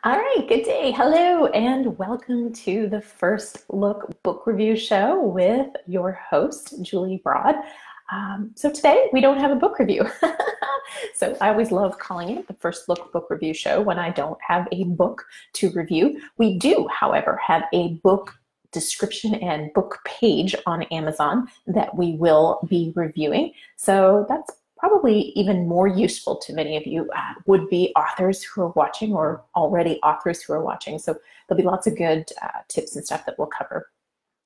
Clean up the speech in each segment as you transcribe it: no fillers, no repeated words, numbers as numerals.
All right, good day. Hello, and welcome to the First Look Book Review Show with your host, Julie Broad. So today we don't have a book review. So I always love calling it the First Look Book Review Show when I don't have a book to review. We do, however, have a book description and book page on Amazon that we will be reviewing. So that's probably even more useful to many of you would-be authors who are watching or already authors who are watching. So there'll be lots of good tips and stuff that we'll cover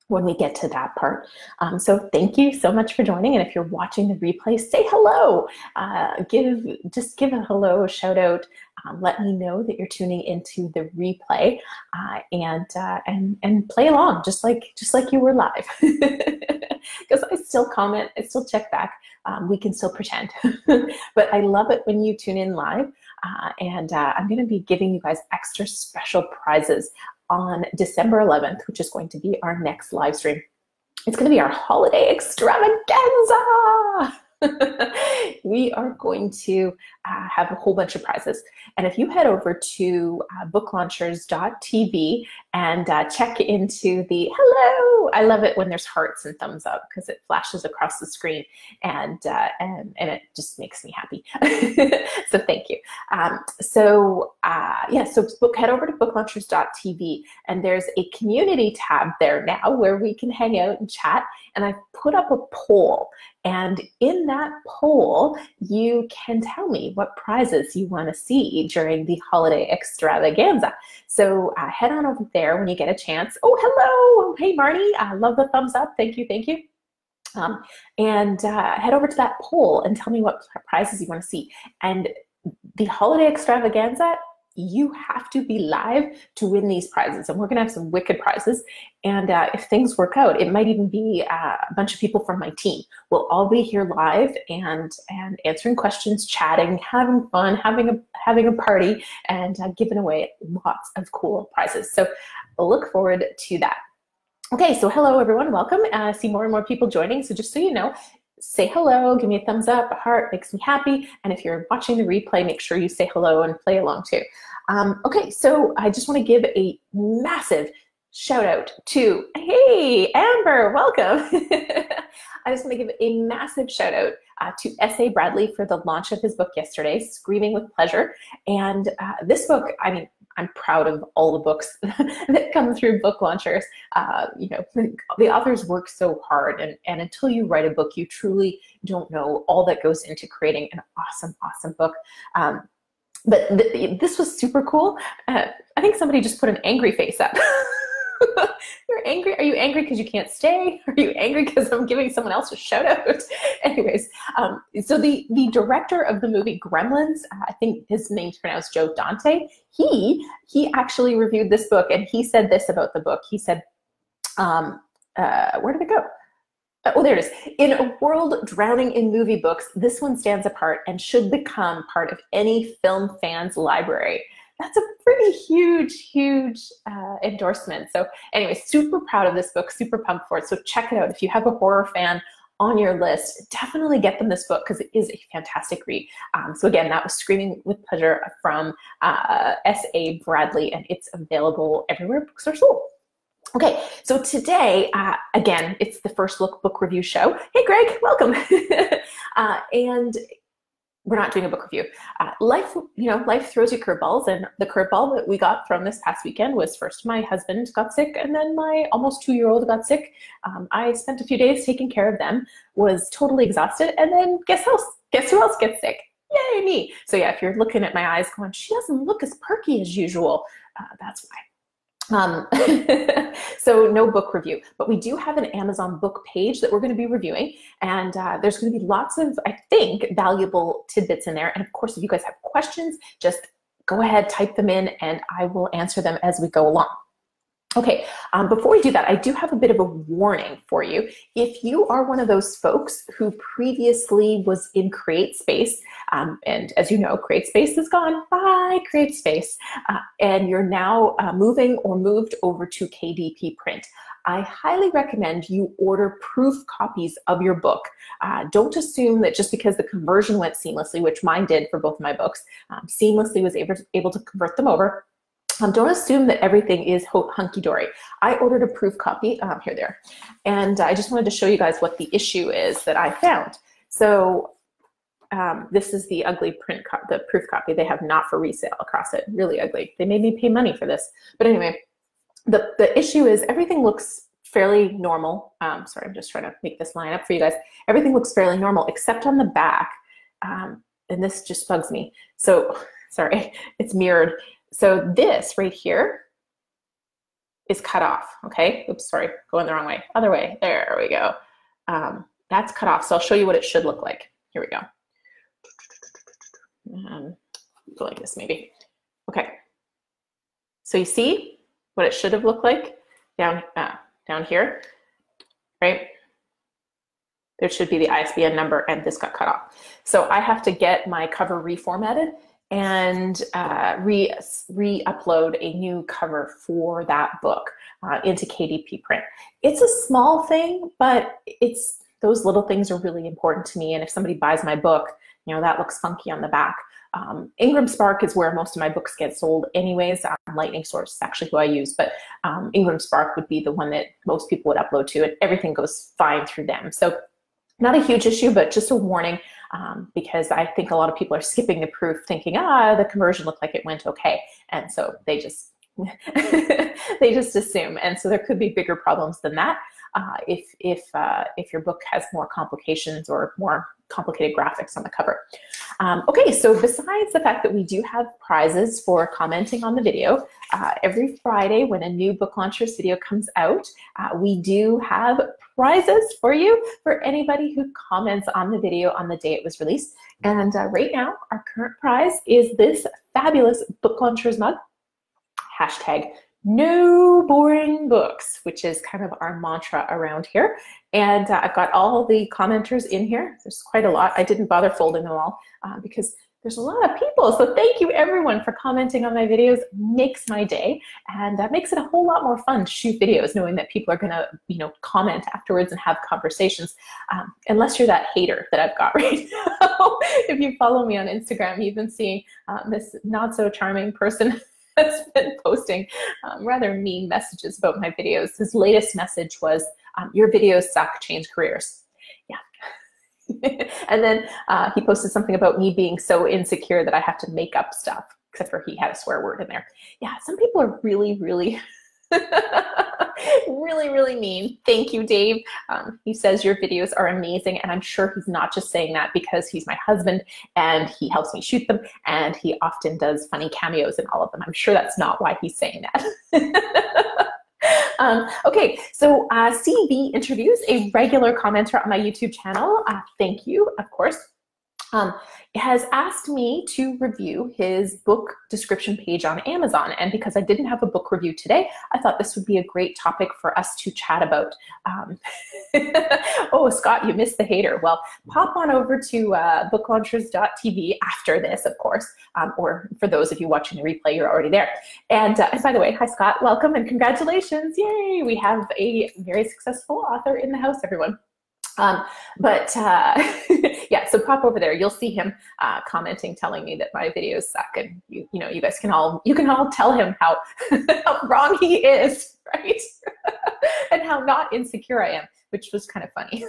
when we get to that part. So thank you so much for joining. And if you're watching the replay, say hello. Just give a hello, a shout out. Let me know that you're tuning into the replay and play along just like you were live. Because I still comment, I still check back. We can still pretend. But I love it when you tune in live. And I'm going to be giving you guys extra special prizes on December 11th, which is going to be our next live stream. It's going to be our holiday extravaganza. We are going to have a whole bunch of prizes. And if you head over to booklaunchers.tv and check into the hello, I love it when there's hearts and thumbs up because it flashes across the screen and it just makes me happy. So thank you. So head over to booklaunchers.tv and there's a community tab there now where we can hang out and chat. And I've put up a poll. And in that poll, you can tell me what prizes you want to see during the holiday extravaganza. So head on over there when you get a chance. Oh, hello. Hey, Marnie. I love the thumbs up. Thank you. Thank you. Head over to that poll and tell me what prizes you want to see. And the holiday extravaganza, you have to be live to win these prizes. And we're going to have some wicked prizes. And if things work out, it might even be a bunch of people from my team. We'll all be here live and answering questions, chatting, having fun, having a party, and giving away lots of cool prizes. So we'll look forward to that. Okay, so hello everyone, welcome. I see more and more people joining. So just so you know, say hello, give me a thumbs up, a heart, makes me happy. And if you're watching the replay, make sure you say hello and play along too. Okay, so I just want to give a massive shout out to, hey, Amber, welcome. I just want to give a massive shout out to S.A. Bradley for the launch of his book yesterday, Screaming with Pleasure. And this book, I mean, I'm proud of all the books that come through Book Launchers. You know, the authors work so hard, and until you write a book, you truly don't know all that goes into creating an awesome, awesome book. But this was super cool. I think somebody just put an angry face up. You're angry? Are you angry because you can't stay? Are you angry because I'm giving someone else a shout out? Anyways, so the director of the movie Gremlins, I think his name's pronounced Joe Dante, he actually reviewed this book and he said this about the book. He said, where did it go? Oh, there it is. In a world drowning in movie books, this one stands apart and should become part of any film fan's library. That's a pretty huge endorsement. So anyway, super proud of this book, super pumped for it. So check it out. If you have a horror fan on your list, definitely get them this book because it is a fantastic read. So again, that was Screaming with Pleasure from S.A. Bradley, and it's available everywhere books are sold. Okay, so today, again, it's the First Look Book Review Show. Hey, Greg, welcome. And we're not doing a book review. Life throws you curveballs, and the curveball that we got from this past weekend was first my husband got sick, and then my almost 2-year-old got sick. I spent a few days taking care of them, was totally exhausted, and then guess who else gets sick? Yay, me. So yeah, if you're looking at my eyes going, she doesn't look as perky as usual, that's why. So no book review, but we do have an Amazon book page that we're going to be reviewing, and there's going to be lots of, I think, valuable tidbits in there. And of course, if you guys have questions, just go ahead, type them in, and I will answer them as we go along. Okay, before we do that, I do have a bit of a warning for you. If you are one of those folks who previously was in CreateSpace, and as you know, CreateSpace is gone, bye CreateSpace, and you're now moved over to KDP Print, I highly recommend you order proof copies of your book. Don't assume that just because the conversion went seamlessly, which mine did for both of my books, seamlessly was able to convert them over. Don't assume that everything is hunky-dory. I ordered a proof copy, here they are, and I just wanted to show you guys what the issue is that I found. So this is the ugly the proof copy they have not for resale across it, really ugly. They made me pay money for this. But anyway, the issue is everything looks fairly normal. Sorry, I'm just trying to make this line up for you guys. Everything looks fairly normal except on the back, and this just bugs me. So, sorry, it's mirrored. So this right here is cut off, okay? Oops, sorry, going the wrong way. Other way, there we go. That's cut off, so I'll show you what it should look like. Here we go. Go like this maybe. Okay, so you see what it should have looked like down here, right? There should be the ISBN number, and this got cut off. So I have to get my cover reformatted and re-upload a new cover for that book into KDP Print. It's a small thing, but those little things are really important to me. And if somebody buys my book, you know, that looks funky on the back. Ingram Spark is where most of my books get sold anyways. Lightning Source is actually who I use, but Ingram Spark would be the one that most people would upload to, and everything goes fine through them. So not a huge issue, but just a warning, because I think a lot of people are skipping the proof thinking, the conversion looked like it went okay. And so they just, they just assume. And so there could be bigger problems than that if your book has more complications or more complicated graphics on the cover. Okay, so besides the fact that we do have prizes for commenting on the video, every Friday when a new book launchers video comes out, we do have prizes for you for anybody who comments on the video on the day it was released. And right now, our current prize is this fabulous book launchers mug, hashtag no boring books, which is kind of our mantra around here. And I've got all the commenters in here. There's quite a lot. I didn't bother folding them all because there's a lot of people. So thank you everyone for commenting on my videos. Makes my day, and that makes it a whole lot more fun to shoot videos knowing that people are gonna, you know, comment afterwards and have conversations. Unless you're that hater that I've got right now. If you follow me on Instagram, you've been seeing this not so charming person has been posting rather mean messages about my videos. His latest message was, your videos suck, change careers. Yeah. And then he posted something about me being so insecure that I have to make up stuff, except for he had a swear word in there. Yeah, some people are really, really, really mean. Thank you, Dave. He says your videos are amazing, and I'm sure he's not just saying that because he's my husband and he helps me shoot them, and he often does funny cameos in all of them. I'm sure that's not why he's saying that. Okay, so CV Interviews, a regular commenter on my YouTube channel, thank you, of course, has asked me to review his book description page on Amazon. And because I didn't have a book review today, I thought this would be a great topic for us to chat about. Oh, Scott, you missed the hater. Well, pop on over to booklaunchers.tv after this, of course, or for those of you watching the replay, you're already there. And by the way, hi, Scott, welcome and congratulations. Yay, we have a very successful author in the house, everyone. Yeah, so pop over there. You'll see him commenting, telling me that my videos suck, and you know, you guys can all tell him how, how wrong he is, right? And how not insecure I am, which was kind of funny.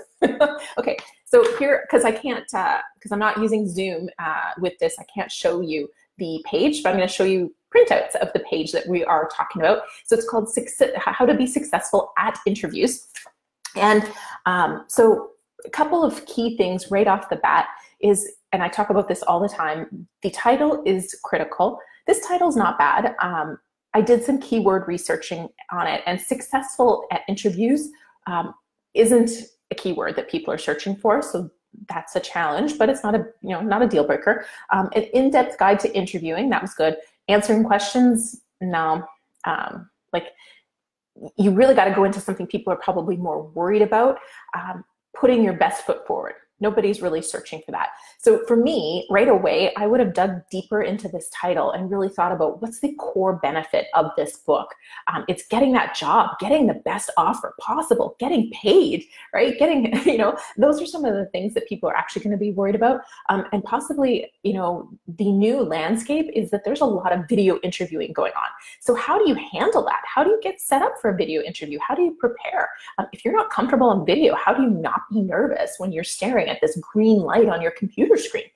Okay, so here, because I can't, because I'm not using Zoom with this, I can't show you the page, but I'm going to show you printouts of the page that we are talking about. So it's called How to Be Successful at Interviews. And so a couple of key things right off the bat is, and I talk about this all the time, the title is critical. This title's not bad. I did some keyword researching on it, and successful at interviews isn't a keyword that people are searching for, so that's a challenge, but it's not a, you know, not a deal breaker. An in-depth guide to interviewing, that was good. Answering questions, no. Like, you really got to go into something people are probably more worried about. Putting your best foot forward. Nobody's really searching for that. So for me, right away, I would have dug deeper into this title and really thought about what's the core benefit of this book. It's getting that job, getting the best offer possible, getting paid, right? Getting, those are some of the things that people are actually going to be worried about. And possibly, the new landscape is that there's a lot of video interviewing going on. So how do you handle that? How do you get set up for a video interview? How do you prepare? If you're not comfortable on video, how do you not be nervous when you're staring at this green light on your computer screen?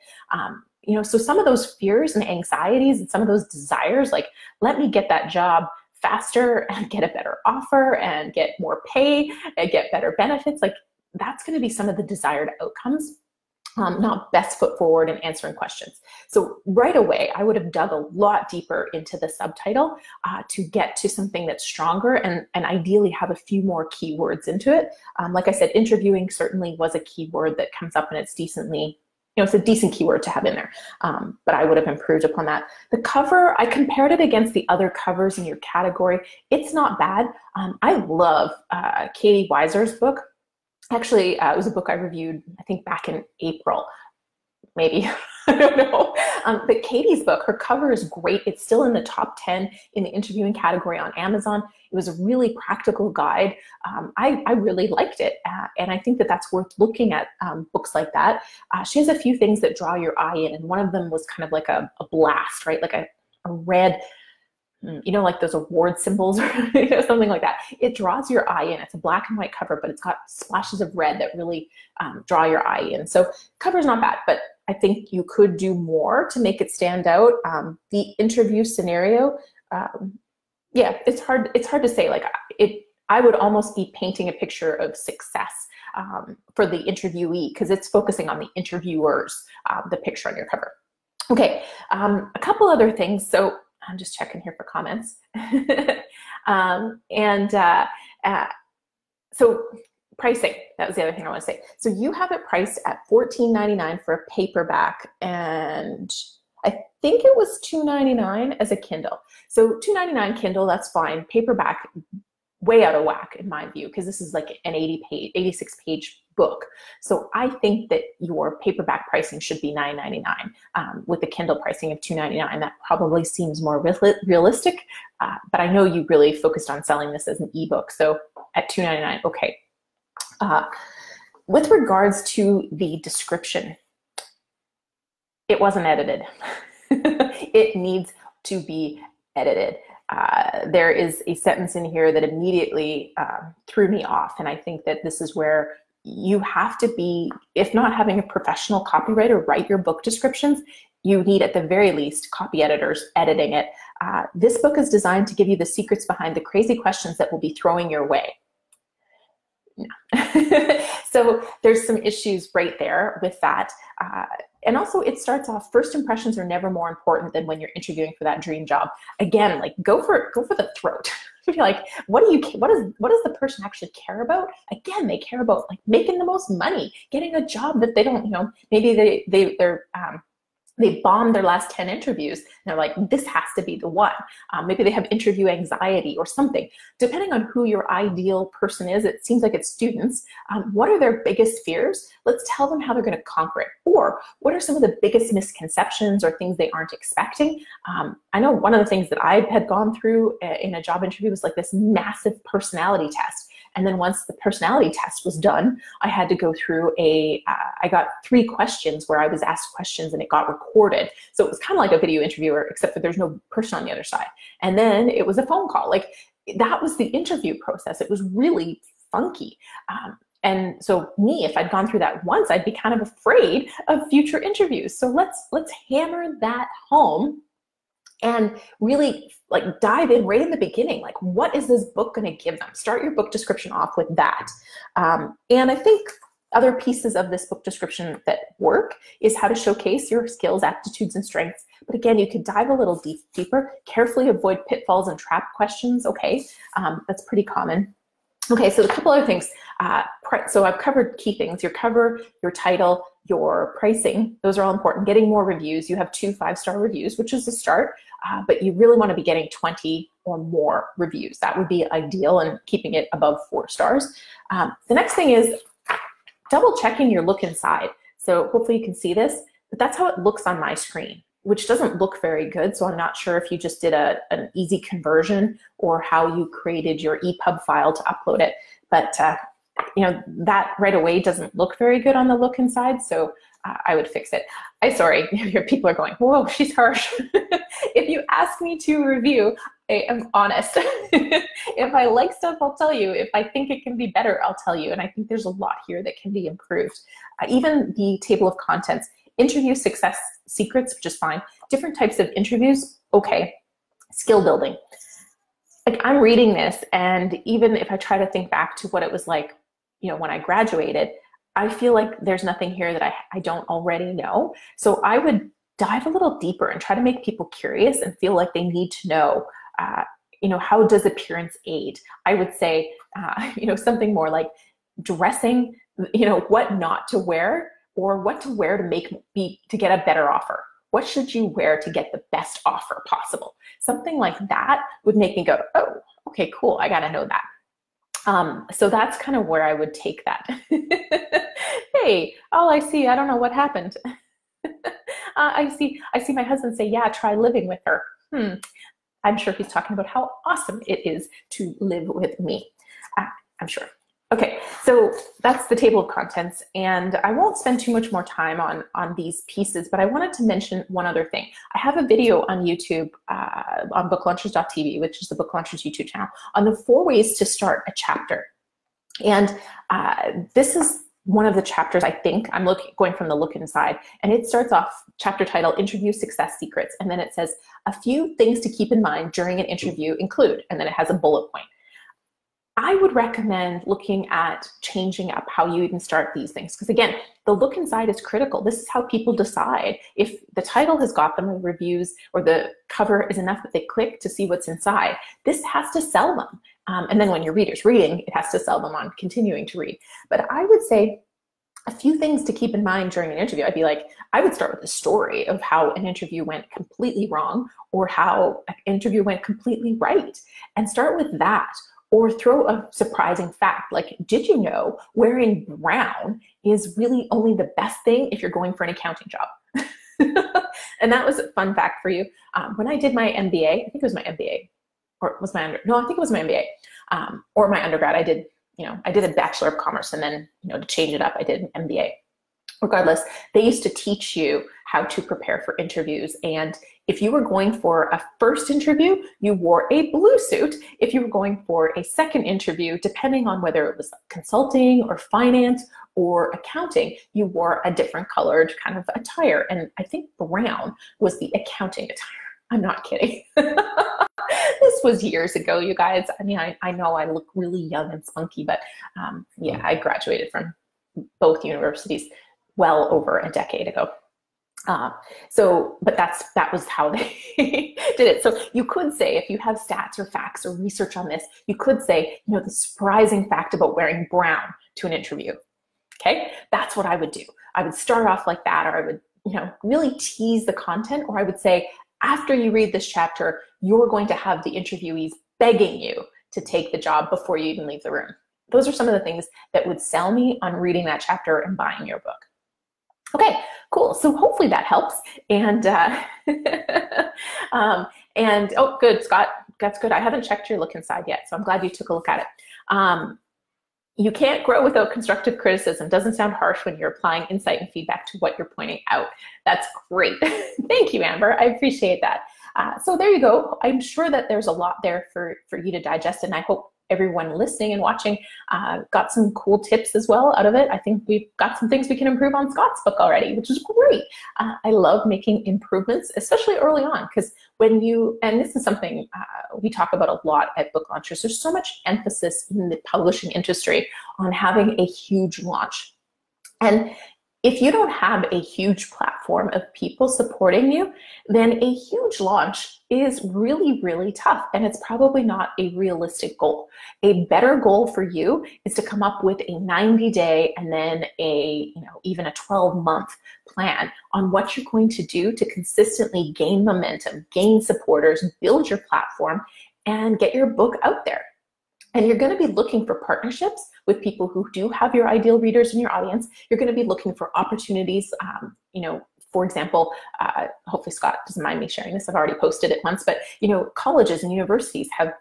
So some of those fears and anxieties and some of those desires, like, let me get that job faster and get a better offer and get more pay and get better benefits, like that's going to be some of the desired outcomes. Not best foot forward and answering questions. So right away, I would have dug a lot deeper into the subtitle to get to something that's stronger and ideally have a few more keywords into it. Like I said, interviewing certainly was a keyword that comes up and it's decently, it's a decent keyword to have in there, but I would have improved upon that. The cover, I compared it against the other covers in your category. It's not bad. I love Katie Weiser's book. Actually, it was a book I reviewed, I think back in April, maybe, I don't know. But Katie's book, her cover is great. It's still in the top 10 in the interviewing category on Amazon. It was a really practical guide. I really liked it. And I think that that's worth looking at books like that. She has a few things that draw your eye in. And one of them was kind of like a blast, right? Like a red, like those award symbols or something like that. It draws your eye in. It's a black and white cover, but it's got splashes of red that really draw your eye in. So cover's not bad, but I think you could do more to make it stand out. The interview scenario, it's hard to say. Like I would almost be painting a picture of success for the interviewee because it's focusing on the interviewers, the picture on your cover. Okay, a couple other things. So I'm just checking here for comments. So pricing, that was the other thing I want to say. So you have it priced at $14.99 for a paperback, and I think it was $2.99 as a Kindle. So $2.99 Kindle, that's fine. Paperback, way out of whack in my view, because this is like an 86-page book. So I think that your paperback pricing should be $9.99 with the Kindle pricing of $2.99. That probably seems more realistic, but I know you really focused on selling this as an ebook. So at $2.99, okay. With regards to the description, it wasn't edited. It needs to be edited. There is a sentence in here that immediately threw me off, and I think that this is where you have to be, if not having a professional copywriter write your book descriptions, you need at the very least copy editors editing it. This book is designed to give you the secrets behind the crazy questions that will be throwing your way. No. So there's some issues right there with that. And also it starts off, first impressions are never more important than when you're interviewing for that dream job. Again, like go for the throat. Like, what does the person actually care about? Again, they care about like making the most money, getting a job that they don't, maybe they bombed their last 10 interviews and they're like, this has to be the one. Maybe they have interview anxiety or something. Depending on who your ideal person is, it seems like it's students. What are their biggest fears? Let's tell them how they're going to conquer it. Or what are some of the biggest misconceptions or things they aren't expecting? I know one of the things that I had gone through in a job interview was like this massive personality test. And then once the personality test was done, I had to go through I got 3 questions where I was asked questions and it got recorded. So it was kind of like a video interviewer, except that there's no person on the other side. And then it was a phone call. Like that was the interview process. It was really funky. And so me, if I'd gone through that once, I'd be kind of afraid of future interviews. So let's hammer that home and really like dive in right in the beginning. Like, what is this book going to give them? Start your book description off with that. And I think other pieces of this book description that work is how to showcase your skills, aptitudes, and strengths. But again, you could dive a little deeper, carefully avoid pitfalls and trap questions. Okay, that's pretty common. Okay, so a couple other things. So I've covered key things: your cover, your title, your pricing. Those are all important. Getting more reviews. You have 2 5-star reviews, which is a start, but you really want to be getting 20 or more reviews. That would be ideal, and keeping it above 4 stars. The next thing is double checking your look inside. So hopefully you can see this, but that's how it looks on my screen, which doesn't look very good. So I'm not sure if you just did an easy conversion or how you created your EPUB file to upload it. But you know, that right away doesn't look very good on the look inside. So I would fix it. Sorry, your people are going, whoa, she's harsh. If you ask me to review, I am honest. If I like stuff, I'll tell you. If I think it can be better, I'll tell you. And I think there's a lot here that can be improved. Even the table of contents, interview success secrets, which is fine. Different types of interviews, okay. Skill building. Like I'm reading this, and even if I try to think back to what it was like, you know, when I graduated, I feel like there's nothing here that I don't already know. So I would dive a little deeper and try to make people curious and feel like they need to know, you know, how does appearance aid? I would say, you know, something more like dressing, you know, what not to wear or what to wear to get a better offer. What should you wear to get the best offer possible? Something like that would make me go, oh, okay, cool, I gotta know that. So that's kind of where I would take that. Hey, all I see, I don't know what happened. I see my husband say, yeah, try living with her. I'm sure he's talking about how awesome it is to live with me. I'm sure. Okay, so that's the table of contents, and I won't spend too much more time on these pieces, but I wanted to mention one other thing. I have a video on YouTube on booklaunchers.tv, which is the Book Launchers YouTube channel, on the 4 ways to start a chapter. And this is one of the chapters, I think, I'm going from the look inside, and it starts off, chapter title, Interview Success Secrets, and then it says, a few things to keep in mind during an interview include, and then it has a bullet point. I would recommend looking at changing up how you even start these things. Because again, the look inside is critical. This is how people decide if the title has got them, or reviews, or the cover is enough that they click to see what's inside. This has to sell them. And then when your reader's reading, it has to sell them on continuing to read. But I would say a few things to keep in mind during an interview. I'd be like, I would start with a story of how an interview went completely wrong or how an interview went completely right, and start with that. Or throw a surprising fact, like, did you know wearing brown is really only the best thing if you're going for an accounting job? And that was a fun fact for you. When I did my MBA, I think it was my MBA, or it was my no, I think it was my MBA, or my undergrad. I did a Bachelor of Commerce, and then, to change it up, I did an MBA. Regardless, they used to teach you how to prepare for interviews. And if you were going for a first interview, you wore a blue suit. If you were going for a second interview, depending on whether it was consulting or finance or accounting, you wore a different colored kind of attire. And I think brown was the accounting attire. I'm not kidding. This was years ago, you guys. I mean, I know I look really young and spunky, but yeah, I graduated from both universities well over a decade ago. But that was how they did it. So you could say, if you have stats or facts or research on this, you could say, the surprising fact about wearing brown to an interview. Okay, that's what I would do. I would start off like that, or I would, really tease the content, or I would say, after you read this chapter, you're going to have the interviewees begging you to take the job before you even leave the room. Those are some of the things that would sell me on reading that chapter and buying your book. Okay, cool. So hopefully that helps. And oh, good, Scott. That's good. I haven't checked your look inside yet, so I'm glad you took a look at it. You can't grow without constructive criticism. Doesn't sound harsh when you're applying insight and feedback to what you're pointing out. That's great. Thank you, Amber. I appreciate that. So there you go. I'm sure that there's a lot there for you to digest, and I hope everyone listening and watching got some cool tips as well out of it. I think we've got some things we can improve on Scott's book already, which is great. I love making improvements, especially early on, because when and this is something we talk about a lot at Book Launchers, there's so much emphasis in the publishing industry on having a huge launch. And if you don't have a huge platform of people supporting you, then a huge launch is really, really tough, and it's probably not a realistic goal. A better goal for you is to come up with a 90-day and then even a 12-month plan on what you're going to do to consistently gain momentum, gain supporters, build your platform, and get your book out there. And you're going to be looking for partnerships with people who do have your ideal readers in your audience. You're going to be looking for opportunities, for example, hopefully Scott doesn't mind me sharing this, I've already posted it once, but colleges and universities have,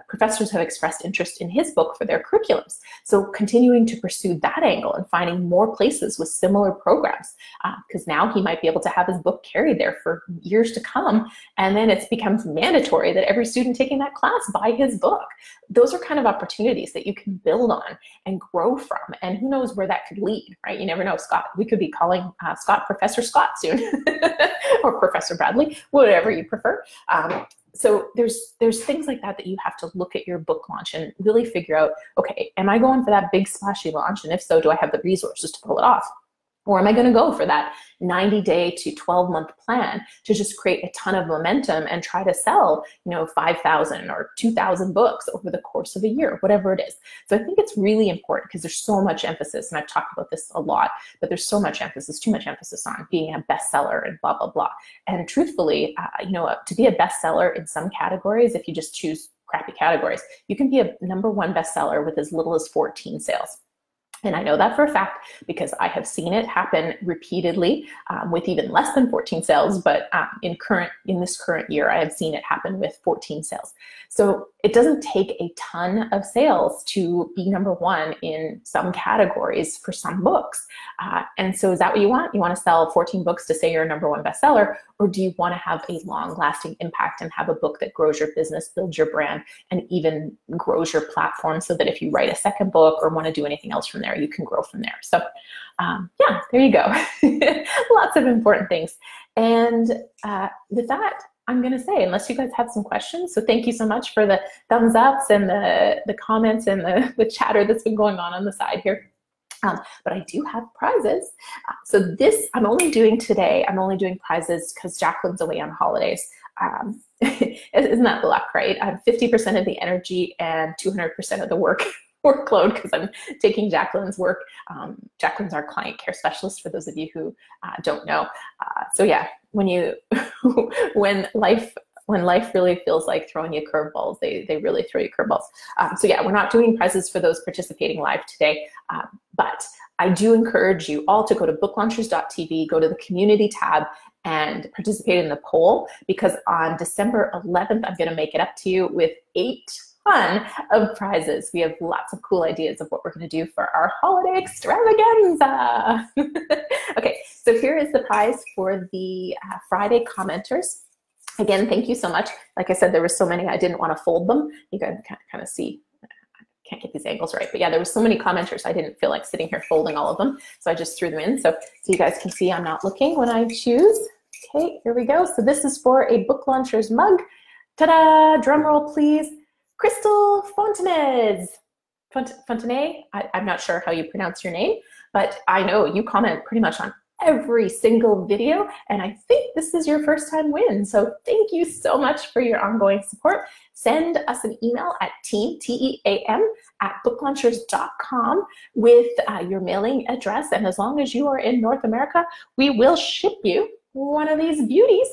professors have expressed interest in his book for their curriculums. So continuing to pursue that angle and finding more places with similar programs, because now he might be able to have his book carried there for years to come, and then it becomes mandatory that every student taking that class buy his book. Those are kind of opportunities that you can build on and grow from, and who knows where that could lead, right? You never know, Scott. We could be calling Scott Professor Scott soon, or Professor Bradley, whatever you prefer. So there's things like that that you have to look at your book launch and really figure out, okay, am I going for that big splashy launch? And if so, do I have the resources to pull it off? Or am I going to go for that 90-day to 12-month plan to just create a ton of momentum and try to sell, 5,000 or 2,000 books over the course of a year, whatever it is. So I think it's really important because there's so much emphasis, and I've talked about this a lot, but there's so much emphasis, too much emphasis on being a bestseller and blah, blah, blah. And truthfully, to be a bestseller in some categories, if you just choose crappy categories, you can be a #1 bestseller with as little as 14 sales. And I know that for a fact because I have seen it happen repeatedly with even less than 14 sales, but in this current year, I have seen it happen with 14 sales. So it doesn't take a ton of sales to be #1 in some categories for some books. And so is that what you want? You want to sell 14 books to say you're a #1 bestseller, or do you want to have a long-lasting impact and have a book that grows your business, builds your brand, and even grows your platform so that if you write a second book or want to do anything else from there, you can grow from there. So yeah, there you go. Lots of important things. And with that, I'm going to say, unless you guys have some questions, so thank you so much for the thumbs ups and the comments and the chatter that's been going on the side here. But I do have prizes. So this, I'm only doing today, I'm only doing prizes because Jacqueline's away on holidays. Isn't that luck, right? I have 50% of the energy and 200% of the workload because I'm taking Jacqueline's work. Jacqueline's our client care specialist, for those of you who don't know. So yeah, when life really feels like throwing you curveballs, they really throw you curveballs. So yeah, we're not doing prizes for those participating live today, but I do encourage you all to go to booklaunchers.tv, go to the community tab, and participate in the poll, because on December 11th, I'm gonna make it up to you with 8 ton of prizes. We have lots of cool ideas of what we're going to do for our holiday extravaganza. Okay, so here is the prize for the Friday commenters. Again, thank you so much. Like I said, there were so many, I didn't want to fold them. You guys can kind of see, I can't get these angles right, but yeah, there were so many commenters, I didn't feel like sitting here folding all of them, so I just threw them in. So you guys can see I'm not looking when I choose. Okay, here we go. So this is for a Book Launchers mug. Ta-da, drum roll please. Crystal Fontenay, I'm not sure how you pronounce your name, but I know you comment pretty much on every single video, and I think this is your first time win. So thank you so much for your ongoing support. Send us an email at team@booklaunchers.com with your mailing address, and as long as you are in North America, we will ship you one of these beauties.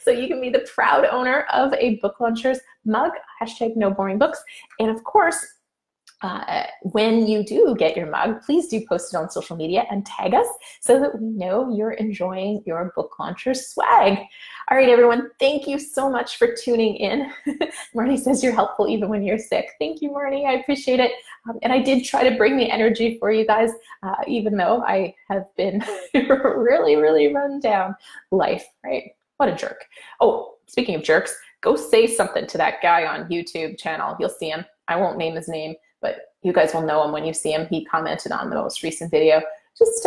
So you can be the proud owner of a Book Launchers mug, #NoBoringBooks. And of course, when you do get your mug, please do post it on social media and tag us so that we know you're enjoying your Book Launchers swag. All right, everyone, thank you so much for tuning in. Marnie says you're helpful even when you're sick. Thank you, Marnie, I appreciate it. And I did try to bring the energy for you guys, even though I have been really, really run down life, right? What a jerk. Oh, speaking of jerks, go say something to that guy on YouTube channel. You'll see him. I won't name his name, but you guys will know him when you see him. He commented on the most recent video. Just,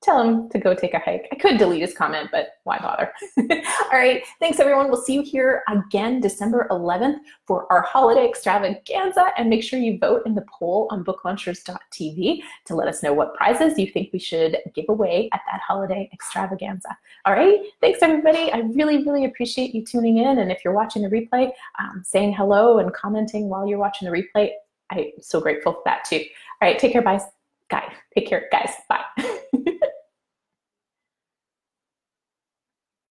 tell him to go take a hike. I could delete his comment, but why bother? All right, thanks everyone. We'll see you here again December 11th for our holiday extravaganza, and make sure you vote in the poll on booklaunchers.tv to let us know what prizes you think we should give away at that holiday extravaganza. All right, thanks everybody. I really, really appreciate you tuning in, and if you're watching the replay, saying hello and commenting while you're watching the replay, I'm so grateful for that too. All right, take care, guys. Take care, guys. Bye.